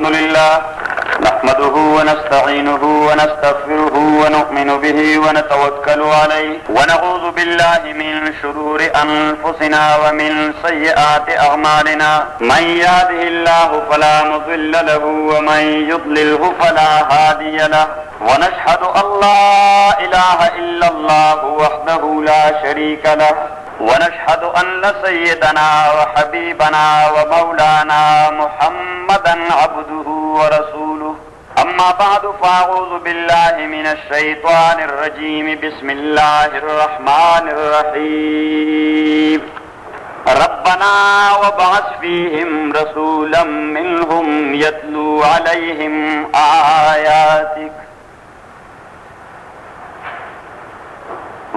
الحمد لله نحمده ونستعينه ونستغفره ونؤمن به ونتوكل عليه ونعوذ بالله من شرور أنفسنا ومن سيئات أعمالنا من يهده الله فلا مضل له ومن يضلله فلا هادي له ونشهد أن لا إله إلا الله وحده لا شريك له ونشهد أن سيدنا وحبيبنا ومولانا محمدا عبده ورسوله أما بعد فأعوذ بالله من الشيطان الرجيم بسم الله الرحمن الرحيم ربنا وابعث فيهم رسولا منهم يتلو عليهم آياتك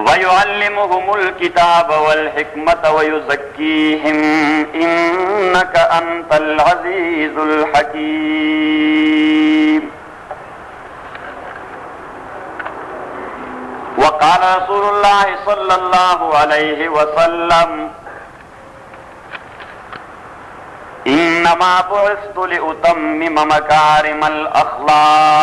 ويعلمهم الكتاب والحكمة ويزكيهم إنك أنت العزيز الحكيم وقال رسول الله صلى الله عليه وسلم إنما بعثت لأتمم مكارم الأخلاق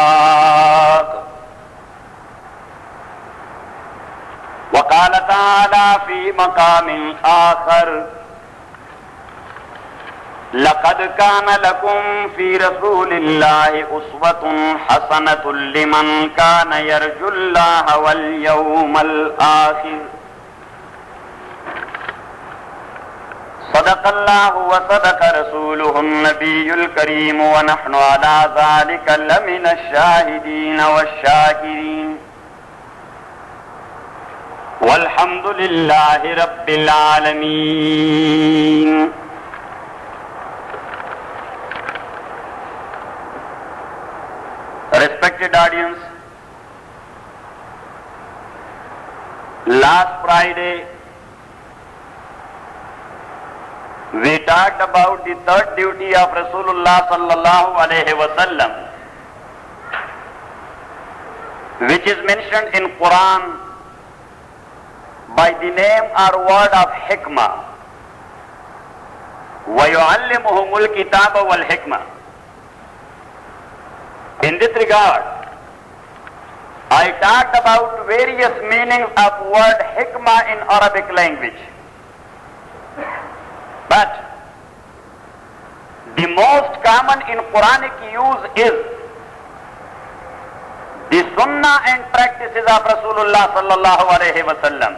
وقال تعالى في مقام آخر لقد كان لكم في رسول الله أسوة حسنة لمن كان يرجو الله واليوم الآخر صدق الله وصدق رسوله النبي الكريم ونحن على ذلك لمن الشاهدين والشاكرين والحمد لله رب العالمين. Respected audience, last Friday we talked about the third duty of Rasulullah sallallahu alaihi wasallam, which is mentioned in Quran by the name or word of hikmah. وَيُعَلِّمُهُمُ الْكِتَابَ وَالْحِكْمَةِ. In this regard, I talked about various meanings of word hikmah in Arabic language. But the most common in Quranic use is the sunnah and practices of Rasulullah sallallahu alaihi wasallam.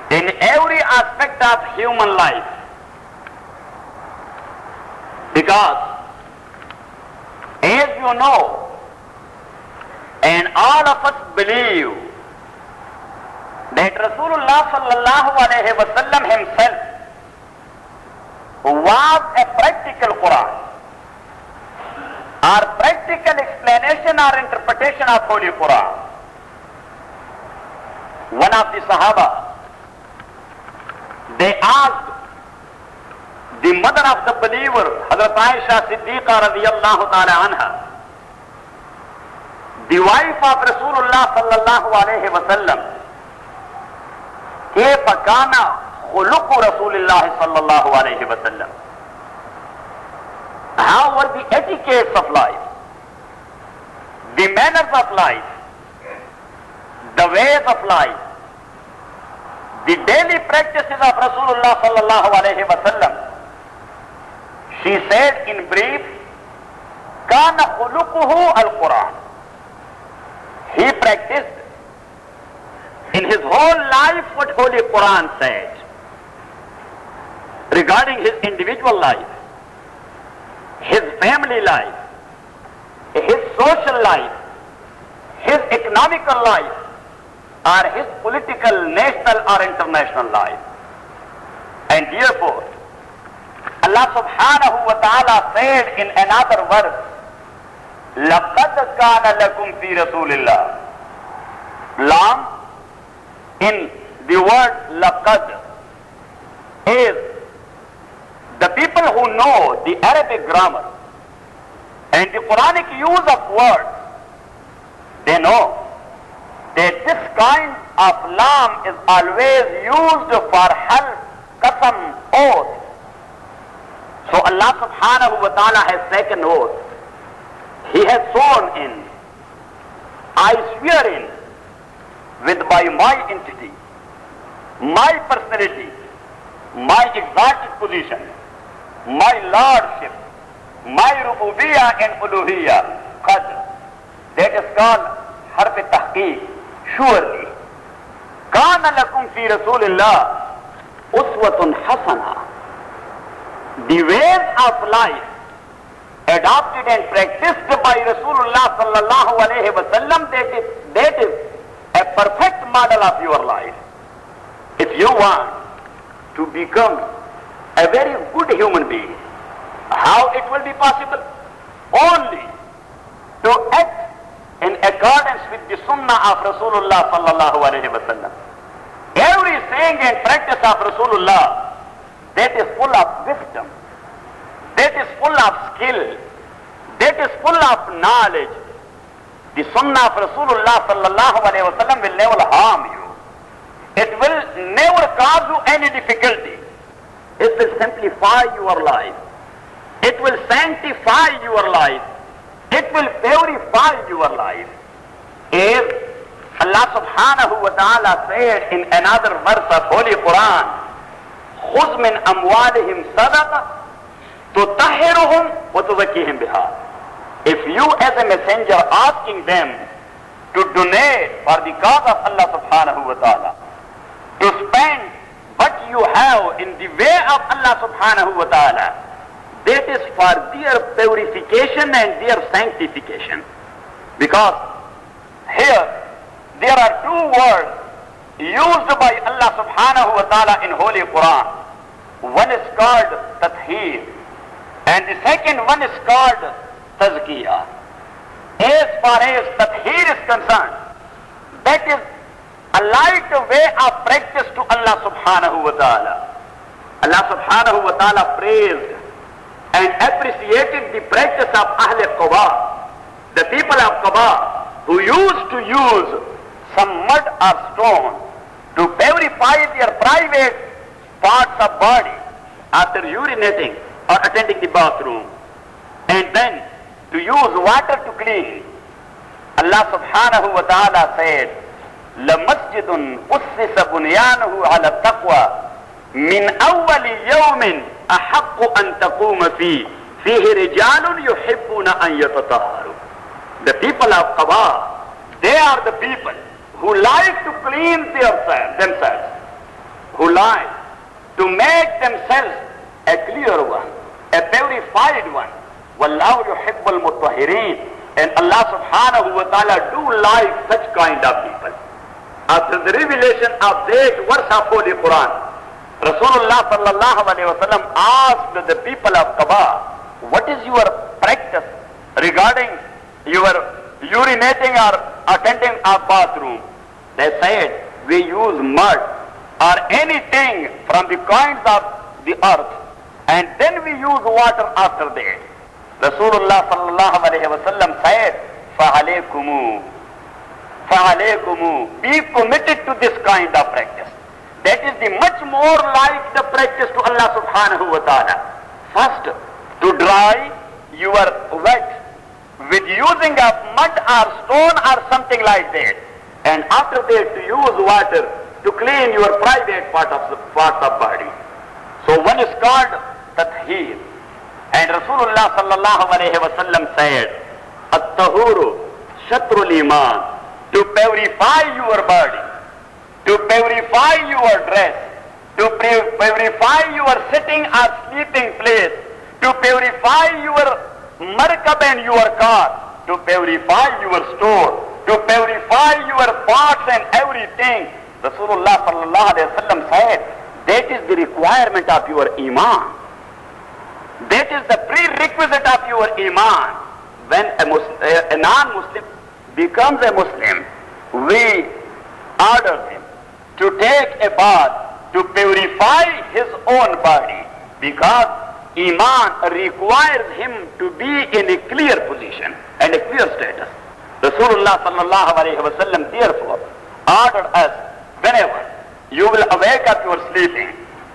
In every aspect of human life, because as you know, and all of us believe that Rasulullah sallallahu alaihi wasallam himself was a practical Quran or practical explanation or interpretation of Holy Quran. One of the Sahaba, they asked the mother of the believer, Hazrat Aisha Siddiqa radiyallahu ta'ala anha, the wife of Rasulullah sallallahu alayhi wa sallam, kayfa kana khuluqu Rasulullah sallallahu alayhi wa sallam. How were the etiquettes of life, the manners of life, the ways of life, the daily practices of Rasulullah sallallahu alayhi wa sallam? She said in brief, kana khuluquhu al-Quran. He practiced in his whole life what Holy Quran said regarding his individual life, his family life, his social life, his economical life, or his political, national or international life. And therefore, Allah subhanahu wa ta'ala said in another verse, لَقَدْ كَانَ لَكُمْ فِي رَسُولِ اللَّهِ. Lam in the word لَقَدْ is the people who know the Arabic grammar and the Quranic use of words, they know that this kind of lam is always used for half, qasam, oath. So Allah subhanahu wa ta'ala has taken oath. He has sworn in, I swear in, with by my entity, my personality, my exalted position, my lordship, my rububiyyah and uluhiyyah, qad. That is called harf tahqiq, surely. Kana lakum fi Rasulillah uswatun hasana. The ways of life adopted and practiced by Rasulullah sallallahu alayhi wa sallam, that is a perfect model of your life. If you want to become a very good human being, how it will be possible? Only to act in accordance with the sunnah of Rasulullah sallallahu alayhi wa sallam. Every saying and practice of Rasulullah, that is full of wisdom, that is full of skill, that is full of knowledge. The sunnah of Rasulullah sallallahu alayhi wa sallam will never harm you. It will never cause you any difficulty. It will simplify your life. It will sanctify your life. It will purify your life. As Allah subhanahu wa ta'ala said in another verse of Holy Quran, خُذْ مِنْ أَمْوَالِهِمْ صَدَقَةً تُطَهِّرُهُمْ وَتُزَكِّيهِمْ بِهَا. If you as a messenger asking them to donate for the cause of Allah subhanahu wa ta'ala, to spend what you have in the way of Allah subhanahu wa ta'ala, that is for their purification and their sanctification. Because here there are two words used by Allah subhanahu wa ta'ala in Holy Quran. One is called tathheer and the second one is called tazkiyah. As far as tathheer is concerned, that is a light way of practice to Allah subhanahu wa ta'ala. Allah subhanahu wa ta'ala praised and appreciated the practice of Ahl Quba, the people of Quba, who used to use some mud or stone to purify their private parts of body after urinating or attending the bathroom, and then to use water to clean. Allah subhanahu wa ta'ala said, لَمَسْجِدٌ أُسِّسَ بُنْيَانُهُ عَلَى التَّقْوَى مِنْ أَوَّلِ يَوْمٍ أَحَقُّ أَنْ تَقُومَ فِيهِ رِجَالٌ يُحِبُّونَ أَنْ يَتَطَهَّرُوا. The people of Quba, they are the people who like to clean themselves, who like to make themselves a clear one, a purified one. وَاللَّهُ يُحِبُّ الْمُطَّهِرِينَ. And Allah subhanahu wa ta'ala do like such kind of people. After the revelation of that verse of Holy Quran, Rasulullah sallallahu alayhi wa sallam asked the people of Quba, what is your practice regarding your urinating or attending a bathroom? They said, we use mud or anything from the coins of the earth, and then we use water after that. Rasulullah sallallahu alayhi wa sallam said, فَعَلَيْكُمُ be committed to this kind of practice. That is the much more like the practice to Allah subhanahu wa ta'ala. First, to dry your wet with using of mud or stone or something like that, and after that to use water to clean your private parts of body. So one is called tathheer. And Rasulullah sallallahu alayhi wa sallam said, at-tahuru shatrul iman, to purify your body, to purify your dress, to purify your sitting or sleeping place, to purify your markab and your car, to purify your store, to purify your parts and everything. Rasulullah sallallahu alayhi wa sallam said, that is the requirement of your iman. That is the prerequisite of your iman. When a non-Muslim becomes a Muslim, we order him to take a bath to purify his own body, because iman requires him to be in a clear position and a clear status. Rasulullah sallallahu alayhi wa sallam therefore ordered us, whenever you will awake up your sleeping,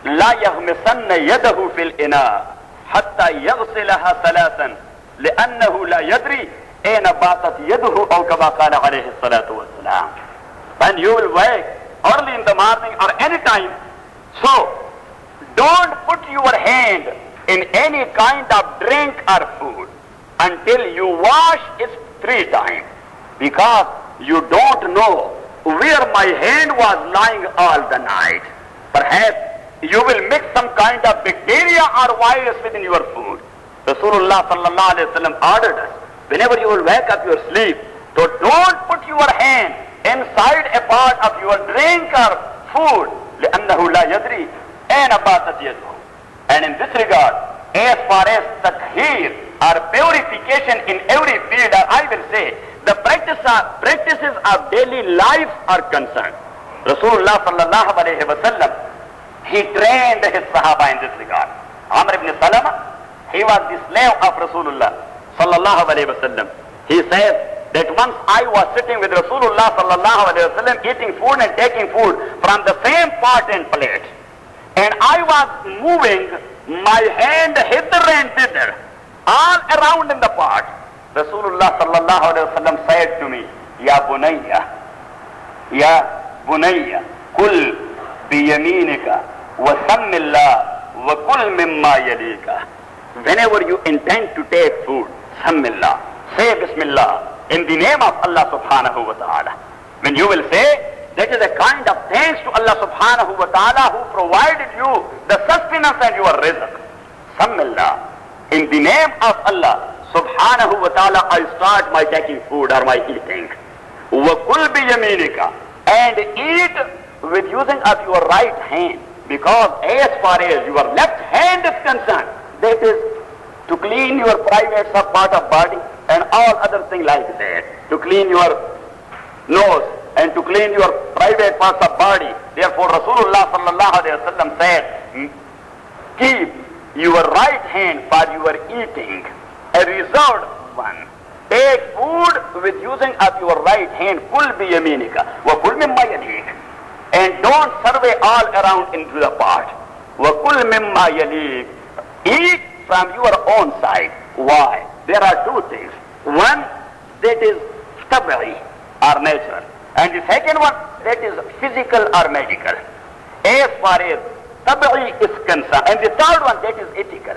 لا يغمسن يده في الإناء حتى يغسلها ثلاثا لأنه لا يدري أين باتت يده أو كما قال عليه الصلاة والسلام. When you will wake early in the morning or any time, so don't put your hand in any kind of drink or food until you wash it 3 times, because you don't know where my hand was lying all the night. Perhaps you will mix some kind of bacteria or virus within your food. Rasulullah sallallahu alaihi wasallam ordered us, whenever you will wake up your sleep, so don't put your hand inside a part of your drink or food, لأنه لا يدري أين باتت يده. And in this regard, as far as takhir or purification in every field, or I will say, the practices of daily life are concerned, Rasulullah sallallahu alayhi wa sallam, he trained his Sahaba in this regard. Amr ibn Salama, he was the slave of Rasulullah sallallahu alayhi wa sallam. He said that once I was sitting with Rasulullah sallallahu alayhi wa sallam eating food and taking food from the same pot and plate, and I was moving my hand hither and thither all around in the pot. Rasulullah sallallahu alayhi wa sallam said to me, Ya bunayya, kul biyaminika wa sammillah wa kul mimma yalika. Whenever you intend to take food, sammillah, say Bismillah, in the name of Allah subhanahu wa ta'ala. When you will say, that is a kind of thanks to Allah subhanahu wa ta'ala who provided you the sustenance and your rizq. Sammillah, in the name of Allah subhanahu wa ta'ala, I start my taking food or my eating. Wa kul bi yaminika, and eat with using of your right hand, because as far as your left hand is concerned, that is to clean your private part of body and all other things like that, to clean your nose and to clean your private parts of body. Therefore Rasulullah sallallahu alayhi wa sallam said, keep your right hand for your eating, a reserved one. Take food with using of your right hand, kul bi yaminika wa kul mimma yalik, and don't survey all around into the pot. Wa kul mimma yalik, eat from your own side. Why? There are 2 things. One, that is tabi'i or natural, and the second one, that is physical or medical, as far as tabi'i is concerned, and the third one, that is ethical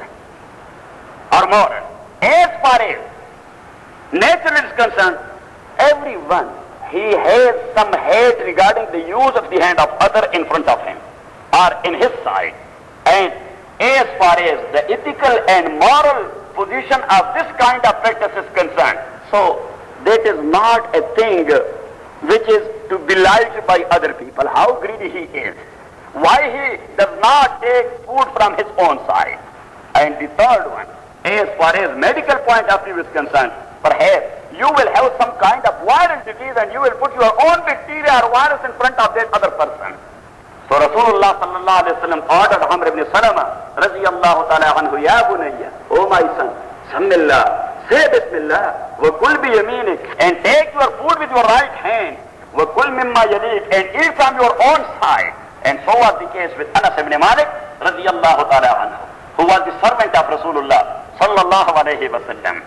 or moral. As far as natural is concerned, everyone, he has some hate regarding the use of the hand of other in front of him or in his side. And as far as the ethical and moral position of this kind of practice is concerned, so that is not a thing which is to be liked by other people. How greedy he is, why he does not take food from his own side. And the third one, as far as medical point of view is concerned, perhaps you will have some kind of viral disease and you will put your own bacteria or virus in front of that other person. So Rasulullah sallallahu alayhi wa sallam ordered Amr ibn Salama radiyallahu ta'ala anhu, Ya bunayya, O my son, sammillah, say Bismillah, wa kul bi yaminik, and take your food with your right hand, wa kul mimma yalik, and eat from your own side. And so was the case with Anas ibn Malik radiyallahu ta'ala anhu, who was the servant of Rasulullah sallallahu alayhi wa sallam.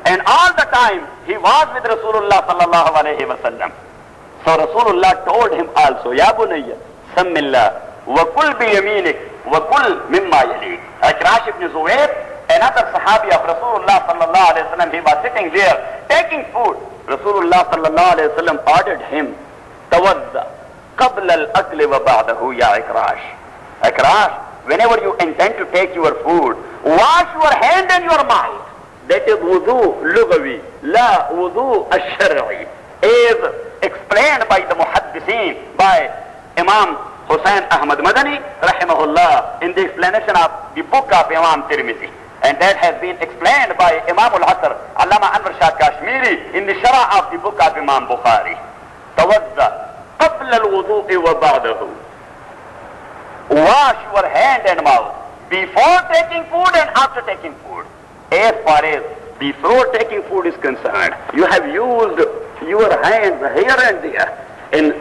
And all the time he was with Rasulullah sallallahu alayhi wa sallam. So Rasulullah told him also, Ya bunayya, sammillah, wa kul bi yaminik, wa kul mimma yalik. Ikrash ibn Zubayr, another sahabi of Rasulullah sallallahu alayhi wa sallam, he was sitting there taking food. Rasulullah sallallahu alayhi wa sallam ordered him, tawadda qabla al-akli wa ba'dahu ya Ikrash. Ikrash, whenever you intend to take your food, wash your hand and your mouth. That is wudu lugawi, la wudu ash-shar'i, is explained by the muhaddithin, by Imam Hussain Ahmad Madani rahimahullah in the explanation of the book of Imam Tirmidhi, and that has been explained by Imam al-Asr Allama Anwar Shah Kashmiri in the Sharah of the book of Imam Bukhari. Tawadda qabla al-wudu'i wa ba'dahu, wash your hand and mouth before taking food and after taking food. As far as before taking food is concerned, you have used your hands here and there in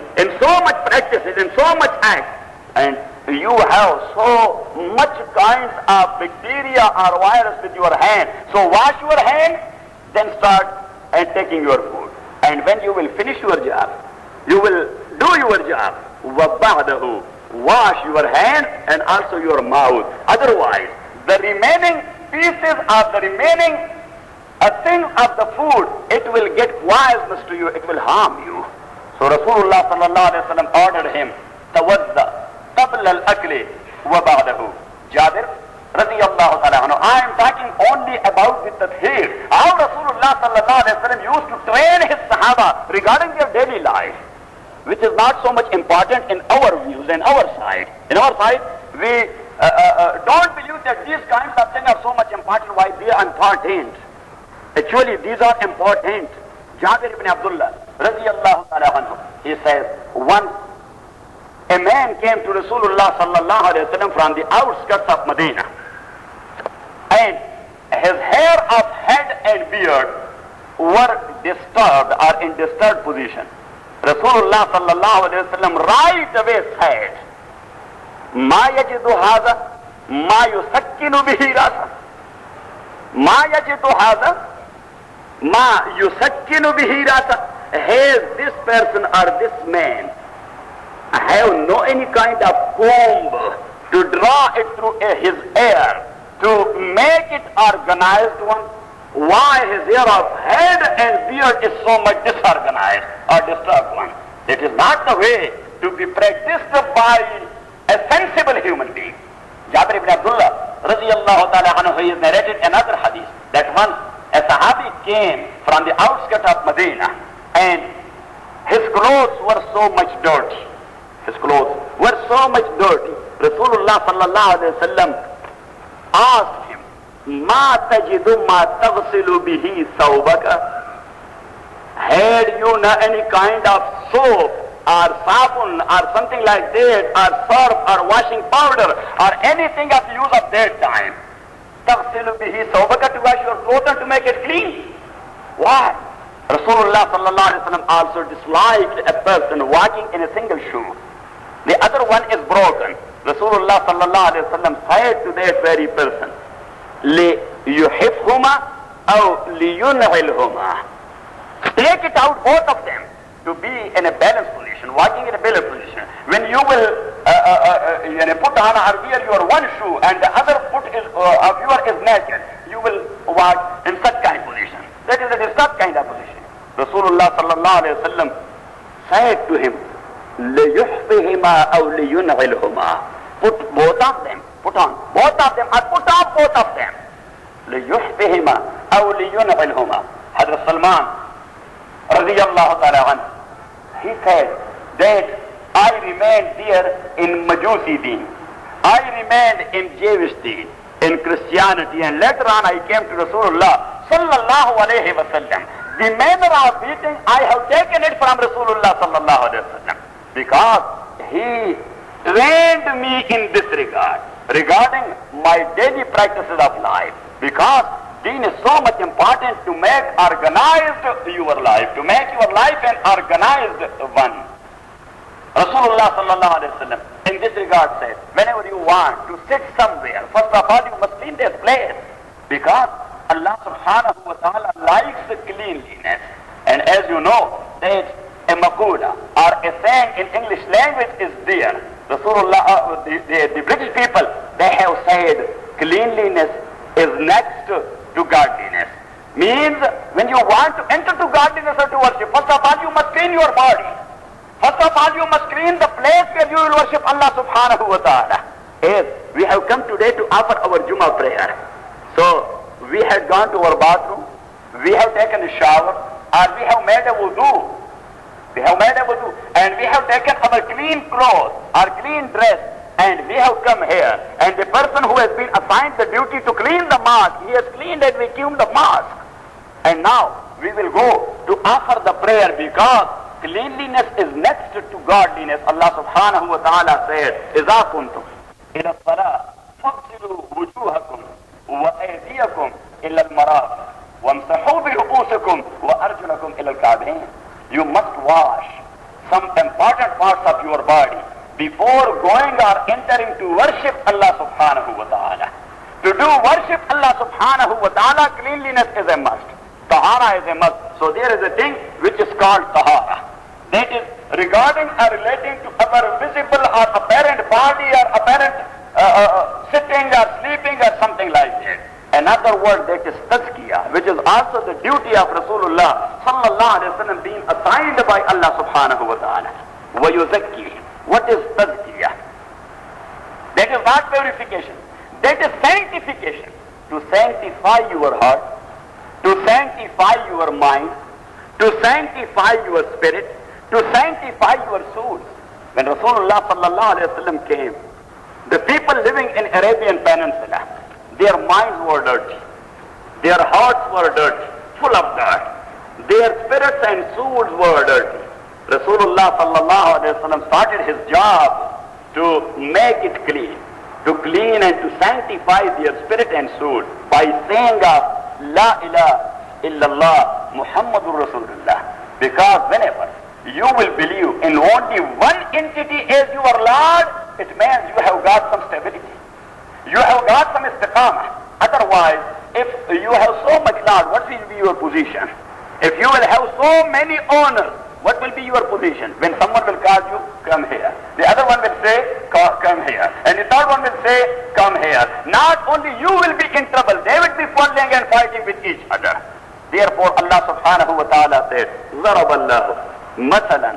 so much practices, in so much act, and you have so much kinds of bacteria or virus with your hand. So wash your hand, then start and taking your food. And when you will finish your job, you will do your job. وَبَعْدَهُ Wash your hand and also your mouth. Otherwise, the remaining pieces of the remaining things of the food, it will get poisonous to you, it will harm you. So Rasulullah sallallahu alayhi wa sallam ordered him, tawadda qabla al-akli wa ba'dahu. Jabir radiyallahu ta'ala anhu. I am talking only about the tathhir. How Rasulullah sallallahu alayhi wa sallam used to train his sahaba regarding their daily life, which is not so much important in our views, in our side. In our side, we don't believe that these kinds of things are so much important. Why they are important? Actually, these are important. Jabir ibn Abdullah radiyallahu ta'ala anhu, he says, once a man came to Rasulullah sallallahu alayhi wa sallam from the outskirts of Medina, and his hair of head and beard were disturbed or in disturbed position. Rasulullah sallallahu alayhi wa sallam right away said, Ma yajidu hadha ma yusakkinu bihi rasa. Ma yajidu hadha ma yusakkinu bihi rasa. Has this person or this man have no any kind of comb to draw it through his hair to make it organized one? Why his hair of head and beard is so much disorganized or disturbed one? It is not the way to be practiced by a sensible human being. Jabir ibn Abdullah radiyallahu ta'ala anhu, he has narrated another hadith that once a sahabi came from the outskirts of Medina and his clothes were so much dirty. His clothes were so much dirty. Rasulullah sallallahu alayhi wa sallam asked him, Ma tajidu ma taghsilu bihi thawbaka? Had you any kind of soap or sabun or something like that, or surf or washing powder or anything of use of that time? Taghsilu bihi thawbaka, to wash your clothes and to make it clean. Why? Rasulullah sallallahu alayhi wa sallam also disliked a person walking in a single shoe. The other one is broken. Rasulullah sallallahu alayhi wa sallam said to that very person, لِيُحِفْهُمَا أَوْ لِيُنْعِلْهُمَا. Take it out, both of them, to be in a balanced position, walking in a balanced position. When you will put on or wear your one shoe and the other foot of yours is naked, you will walk in such kind of position. That is a disturbed kind of position. Rasulullah sallallahu alayhi wa sallam said to him, لِيُحْفِهِمَا أَوْ لِيُنْعِلْهُمَا. Put both of them, put on both of them, or put off both of them. لِيُحْفِهِمَا أَوْ لِيُنْعِلْهُمَا. Hazrat Salman radiyallahu ta'ala anhu, he said that I remained there in Majusi deen. I remained in Jewish deen, in Christianity, and later on I came to Rasulullah sallallahu alayhi wa sallam. The manner of eating, I have taken it from Rasulullah sallallahu alayhi wa sallam, because he trained me in this regard, regarding my daily practices of life. Because deen is so much important to make organized your life, to make your life an organized one. Rasulullah sallallahu alayhi wa sallam in this regard says, whenever you want to sit somewhere, first of all you must clean this place, because Allah subhanahu wa ta'ala likes cleanliness. And as you know, that a makuda or a saying in English language is there. Rasulullah, the British people, they have said cleanliness is next to godliness. Means when you want to enter to godliness or to worship, first of all you must clean your body. First of all you must clean the place where you will worship Allah subhanahu wa ta'ala. Yes, we have come today to offer our Jummah prayer. So we had gone to our bathroom, we have taken a shower, or we have made a wudu. We have made a wudu, and we have taken our clean clothes or clean dress, and we have come here. And the person who has been assigned the duty to clean the mosque, he has cleaned and vacuumed the mosque. And now we will go to offer the prayer, because cleanliness is next to godliness. Allah subhanahu wa ta'ala said, إِذَا كُنْتُمْ إِلَى الصَّلَاةِ فَاغْسِلُوا وُجُوهَكُمْ وَأَيْدِيَكُمْ إِلَى الْمَرَافِقِ وَامْسَحُوا بِرُؤُوسِكُمْ وَأَرْجُلَكُمْ إِلَى الْكَعْبَيْنِ. You must wash some important parts of your body before going or entering to worship Allah subhanahu wa ta'ala. To do worship Allah subhanahu wa ta'ala, cleanliness is a must. Tahara is a must. So there is a thing which is called tahara. That is regarding or relating to our visible or apparent body or apparent sitting or sleeping or something like that. Another word, that is tazkiyah, which is also the duty of Rasulullah sallallahu alaihi wasallam being assigned by Allah subhanahu wa ta'ala. وَيُزَكِّي. What is tazkiyah? That is not purification. That is sanctification. To sanctify your heart, to sanctify your mind, to sanctify your spirit, to sanctify your souls. When Rasulullah sallallahu alaihi wasallam came, the people living in Arabian Peninsula, their minds were dirty, their hearts were dirty, full of dirt. Their spirits and souls were dirty. Rasulullah sallallahu alaihi wasallam started his job to make it clean, to clean and to sanctify their spirit and soul by saying of La ilaha illallah Muhammadur Rasulullah. Because whenever you will believe in only one entity as your Lord, it means you have got some stability. You have got some istiqamah. Otherwise, if you have so much Lord, what will be your position? If you will have so many owners, what will be your position? When someone will call you, come here. The other one will say, come here. And the third one will say, come here. Not only you will be in trouble, they will be quarreling and fighting with each other. Therefore, Allah subhanahu wa ta'ala said, ضَرَبَ اللَّهُ مَثَلًا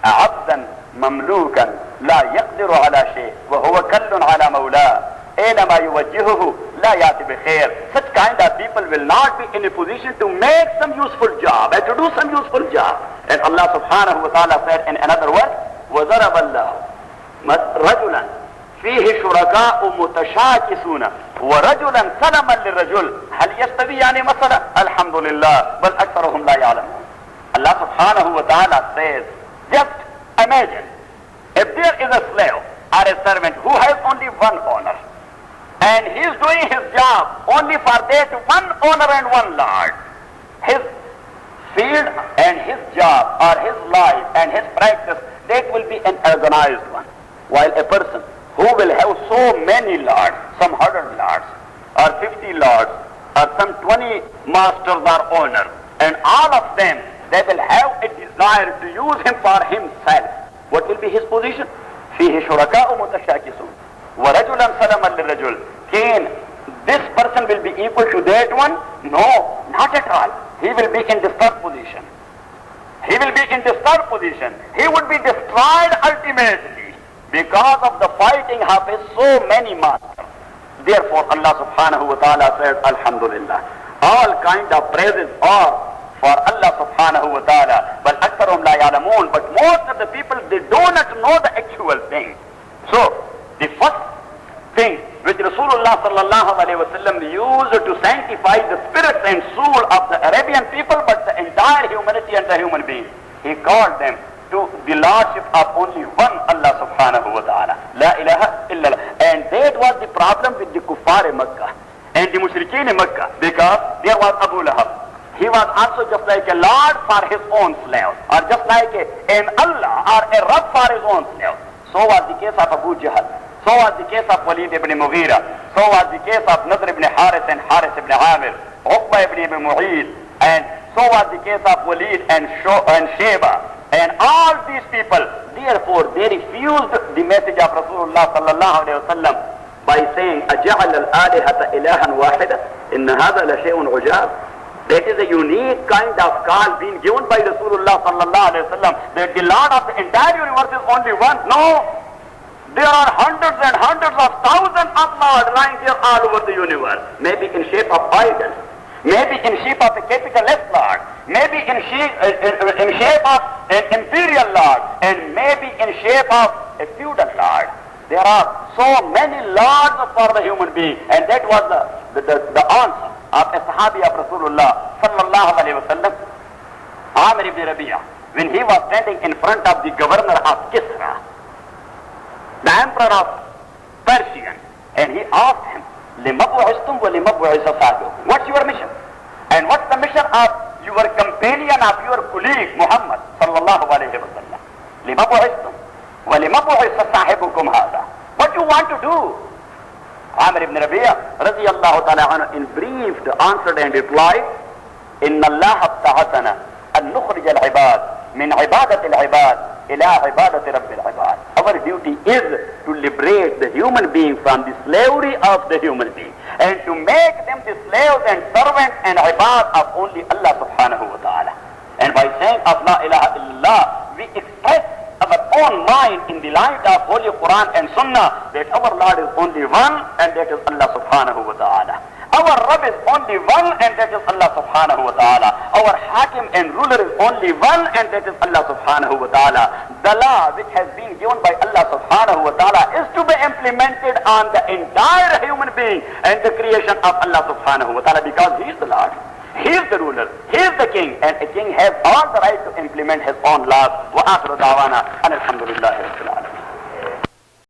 عَبْدًا مَمْلُوكًا لَا يَقْدِرُ عَلَى شَيْءٍ وَهُوَ كَلٌّ عَلَى مَوْلَاهُ أَيْنَمَا يُوَجِّهُهُ لَا يَأْتِ بِخَيْرٍ. Such kind of people will not be in a position to make some useful job and to do some useful job. And Allah subhanahu wa ta'ala said in another word, وَضَرَبَ اللَّهُ رَجُلًا فِيهِ شُرَكَاءُ مُتَشَاكِسُونَ وَرَجُلًا سَلَمًا لِلرَّجُلِ هَلْ يَسْتَوِيَانِ مَثَلًا الْحَمْدُ لِلَّهِ بَلْ أَكْثَرُهُمْ لَا يَعْلَمُونَ. Allah subhanahu wa ta'ala says, just imagine, if there is a slave or a servant who has only one owner, and he is doing his job only for that one owner and one lord, his field and his job or his life and his practice, that will be an organized one. While a person who will have so many lords, some 100 lords or 50 lords or some 20 masters or owners, and all of them, they will have a desire to use him for himself. What will be his position? فيه شركاء متشاكسون ورجلا سلما للرجل. Can this person will be equal to that one? No, not at all. He will be in disturbed position. He will be in disturbed position. He would be destroyed ultimately because of the fighting of his so many masters. Therefore Allah subhanahu wa ta'ala said, Alhamdulillah. All kind of praises are for Allah subhanahu wa ta'ala. But أَكْثَرُهُمْ لَا يَعْلَمُونَ. But most of the people, they do not know the actual thing. So, the first thing which Rasulullah sallallahu alayhi wa sallam used to sanctify the spirit and soul of the Arabian people, but the entire humanity and the human being, he called them to the lordship of only one Allah subhanahu wa ta'ala. La ilaha illallah. And that was the problem with the kuffar Makkah and the mushrikeen in Makkah, because there was Abu Lahab. He was also just like a lord for his own slave, or just like an Allah or a Rabb for his own slave. So was the case of Abu Jahl. So was the case of Walid ibn Mughira. So was the case of Nadr ibn Harith and Harith ibn Amir, Uqba ibn Mu'id, and so was the case of Walid and Sheba. And all these people, therefore, they refused the message of Rasulullah sallallahu alayhi wa sallam by saying, أَجَعَلَ الْآلِهَةَ إِلَهًا وَاحِدًا إِنَّ هَذَا لَشَيْءٌ عُجَابٌ. That is a unique kind of call being given by Rasulullah sallallahu alayhi wa sallam, that the Lord of the entire universe is only one. No, there are hundreds and hundreds of thousands of Lords lying here all over the universe. Maybe in shape of idols, maybe in shape of a capital S Lord, maybe in shape of an imperial Lord, and maybe in shape of a feudal Lord. There are so many Lords for the human being, and that was the answer of a Sahabi of Rasulullah sallallahu alayhi wa sallam, Amir ibn Rabi'a, when he was standing in front of the governor of Kisra, the emperor of Persia, and he asked him, لِمَ بُعِثْتُمْ وَلِمَ بُعِثَ صَاحِبُكُمْ. What's your mission? And what's the mission of your companion, of your colleague Muhammad sallallahu alayhi wa sallam? لِمَ بُعِثْتُمْ وَلِمَ بُعِثَ صَاحِبُكُمْ. you want to do? Amir ibn Rabi'a radiyallahu ta'ala anhu in brief answered and replied, Inna Allah ta'atana an nukhrij al-ibad min ibadat al-ibad ila ibadat rabbil ibad. Our duty is to liberate the human being from the slavery of the human being and to make them the slaves and servants and ibad of only Allah subhanahu wa ta'ala. And by saying of La ilaha illallah, we express our own mind in the light of Holy Quran and Sunnah that our Lord is only one and that is Allah subhanahu wa ta'ala. Our Rabb is only one and that is Allah subhanahu wa ta'ala. Our Hakim and ruler is only one and that is Allah subhanahu wa ta'ala. The law which has been given by Allah subhanahu wa ta'ala is to be implemented on the entire human being and the creation of Allah subhanahu wa ta'ala, because He is the Lord. He is the ruler, He is the king, and a king has all the right to implement his own laws. Wa akhiru da'wana alhamdulillahi rabbil alamin.